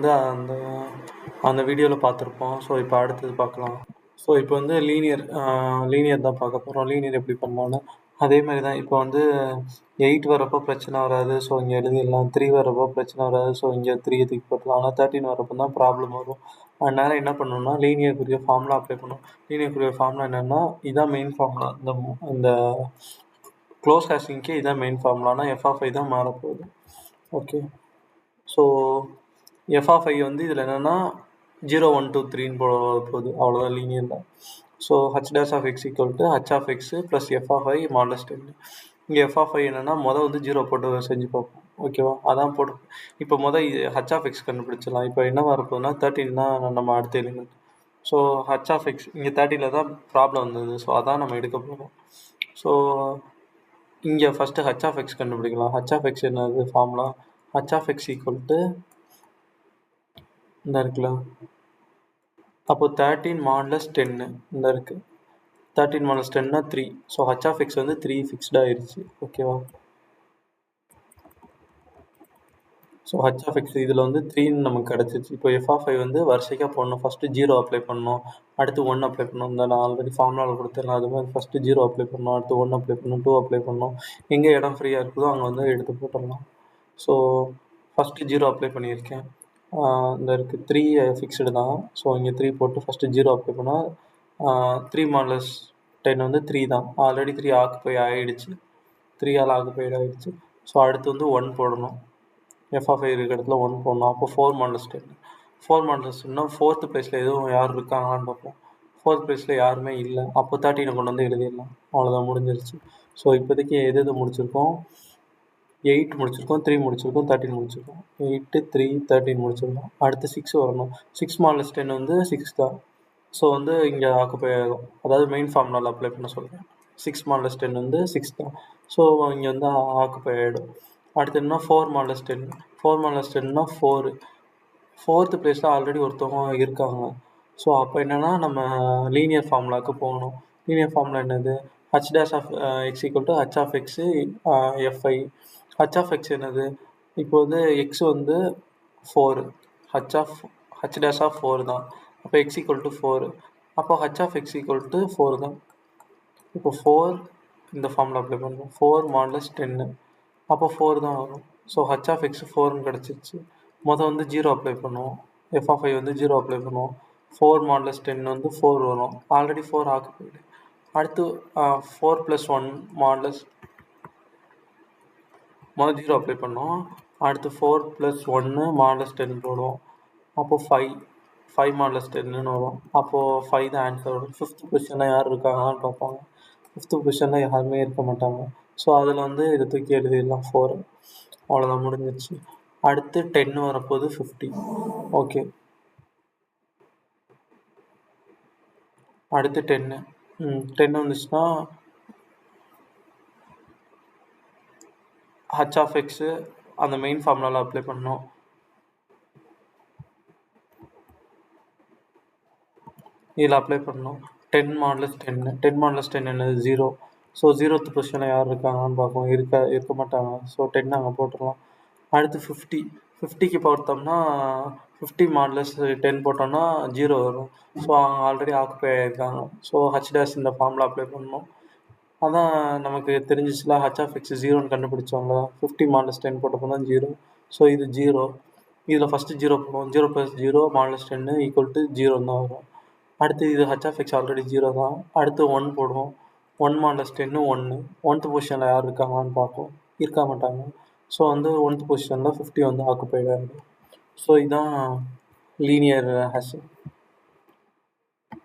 வந்து அந்த அந்த வீடியோவில் பார்த்துருப்போம். ஸோ இப்போ அடுத்தது பார்க்கலாம். ஸோ இப்போ வந்து லீனியர் தான் பார்க்க போகிறோம். லீனியர் எப்படி பண்ணலான்னு அதே மாதிரி தான். இப்போ வந்து 8 வரப்போ பிரச்சனை வராது. ஸோ இங்கே எழுதிடலாம். 3 வரப்போ பிரச்சனை வராது. ஸோ இங்கே 3 தூக்கி போட்டலாம். ஆனால் 13 வரப்போ தான் ப்ராப்ளம் வரும். அதனால் என்ன பண்ணணும்னா லீனியருக்குரிய ஃபார்முலா அப்ளை பண்ணணும். லீனியருக்குரிய ஃபார்முலா என்னென்னா இதான் மெயின் ஃபார்முலா. இந்த க்ளோஸ் ஹேஷிங்க்கு இதான் மெயின் ஃபார்முலானா f(i) தான் மாறப்போகுது. ஓகே. ஸோ f(i) வந்து இதில் என்னென்னா 0 1 2 3ன்னு போகுது. அவ்வளோதான் லீனியர் தான். So h' of x equal to h of x plus f(i) minus 10. இங்கே f(i) என்னென்னா வந்து 0 போட்டு செஞ்சு பார்ப்போம். ஓகேவா? அதான் போட்டு இப்போ h of x கண்டுபிடிச்சிடலாம். இப்போ என்ன வரப்போகுதுன்னா 13 தான் நம்ம அடுத்த element. So h of x இங்கே 30ல் தான் ப்ராப்ளம் வந்தது. ஸோ அதான் நம்ம எடுக்க போகிறோம். ஸோ இங்கே ஃபஸ்ட்டு h of x கண்டுபிடிக்கலாம். h of x என்னது formula? h of x equal to இந்த இருக்குல்ல, அப்போ 13 modulus 10 இந்த இருக்குது. 13 modulus 10னா 3. So h of x வந்து 3 ஃபிக்ஸ்டாக ஆயிடுச்சு. ஓகேவா? ஸோ h of x இதில் வந்து 3ன்னு நமக்கு கிடச்சிச்சு. இப்போ f(i) வந்து வரிசைக்காக போடணும். ஃபஸ்ட்டு 0 அப்ளை பண்ணணும், அடுத்து 1 அப்ளை பண்ணணும். இந்த நான் ஆல்ரெடி ஃபார்முலாவில் கொடுத்துருந்தேன். அது மாதிரி ஃபஸ்ட்டு 0 அப்ளை பண்ணணும், அடுத்து 1 அப்ளை பண்ணணும், 2 அப்ளை பண்ணணும். எங்கே இடம் ஃப்ரீயாக இருக்குதோ அங்கே வந்து எடுத்து போட்டுடலாம். ஸோ ஃபஸ்ட்டு 0 அப்ளை பண்ணியிருக்கேன். இந்த இருக்குது 3 ஃபிக்ஸ்டு தான். ஸோ இங்கே 3 போட்டு ஃபஸ்ட்டு 0 அப்ளை பண்ணால் 3 modulus 10 வந்து 3 தான். ஆல்ரெடி 3 ஆக்குப்பை ஆகிடுச்சு. 3ஆல் ஆக்குப்பைடு ஆகிடுச்சு. ஸோ அடுத்து வந்து 1 போடணும். f(i) இருக்கிற இடத்துல 1 போடணும். அப்போ 4 modulus 10. 4 modulus 10னா 4th பிளேஸில் எதுவும் யார் இருக்காங்களான்னு பார்ப்போம். 4th பிளேஸில் யாருமே இல்லை. அப்போ 13 கொண்டு வந்து எழுதிடலாம். அவ்வளோதான், முடிஞ்சிருச்சு. ஸோ இப்போதைக்கு எது முடிச்சிருக்கோம்? 8 முடிச்சிருக்கோம், 3 முடிச்சிருக்கோம், 13 முடிச்சிருக்கோம். 8 3 13 முடிச்சிருக்கோம். அடுத்து 6 வரணும். 6 modulus 10 வந்து 6 தான். ஸோ வந்து இங்கே ஆக்குப்பை ஆகும். அதாவது மெயின் ஃபார்முலாவில் அப்ளை பண்ண சொல்கிறேன். 6 modulus 10 வந்து 6 தான். ஸோ இங்கே வந்து ஆக்குப்பை ஆகிடும். அடுத்து என்ன? 4 modulus 10. 4 modulus 10னா 4. 4th பிளேஸில் ஆல்ரெடி ஒருத்தவங்க இருக்காங்க. ஸோ அப்போ என்னென்னா நம்ம லீனியர் ஃபார்முலாவுக்கு போகணும். லீனியர் ஃபார்முலா என்னது? h' of x equal to h of x f(i). h of x என்னது? இப்போ வந்து x வந்து 4, h' of 4 தான். அப்போ x equal to 4. அப்போ h of x equal to 4 தான். இப்போ 4 இந்த ஃபார்முலா அப்ளை பண்ணுறோம். 4 modulus 10. அப்போ 4 தான் வரும். ஸோ h of x 4ன்னு கிடச்சிருச்சு. வந்து 0 அப்ளை பண்ணுவோம். f(i) வந்து 0 அப்ளை பண்ணுவோம். 4 modulus 10 வந்து 4 வரும். Already 4 occupied. அடுத்து 4 + 1 modulus 0 அப்ளை பண்ணோம். அடுத்து 4 + 1 modulus 10 போடுவோம். அப்போது 5 modulus 10ன்னு வரும். அப்போது 5 தான் ஆன்சர் வரும். 5th பொசிஷனில் யார் இருக்காங்கன்னு பார்ப்பாங்க. 5th பொசிஷனில் யாருமே இருக்க மாட்டாங்க. ஸோ அதில் வந்து இதை தூக்கி எழுதிடலாம் 4. அவ்வளோதான், முடிஞ்சிருச்சு. அடுத்து 10 வரப்போது 50. ஓகே. அடுத்து 10 வந்துச்சுன்னா h of x அந்த மெயின் ஃபார்முலாவில் அப்ளை பண்ணணும். இதில் அப்ளை பண்ணணும். 10 modulus 10. 10 modulus 10 என்னது? 0. ஸோ 0th பொசிஷனில் யார் இருக்காங்கன்னு பார்ப்போம். இருக்க மாட்டாங்க. ஸோ 10 அங்கே போட்டுடலாம். அடுத்து 50க்கு பார்த்தோம்னா 50 modulus 10 போட்டோம்னா 0 வரும். ஸோ அவங்க ஆல்ரெடி ஆக்குப்பை ஆகிருக்காங்க. ஸோ h' இந்த ஃபார்முலா அப்ளை பண்ணணும். அதான் நமக்கு தெரிஞ்சிச்சுல, h of x 0ன்னு கண்டுபிடிச்சோம்ல. 50 modulus 10 போட்டப்போ தான் 0. ஸோ இது 0. இதில் ஃபஸ்ட்டு 0 போடுவோம். 0 + 0 modulus 10 = 0 தான் வரும். அடுத்து இது h of x ஆல்ரெடி 0 தான். அடுத்து 1 போடுவோம். 1 modulus 10 1. 1th பொசிஷனில் யார் இருக்காங்கன்னு பார்ப்போம். இருக்க மாட்டாங்க. ஸோ வந்து 1th பொசிஷனில் 50 வந்து ஆக்குப்பைடு ஆகிடும். ஸோ இதுதான் லீனியர் ஹேஷிங்.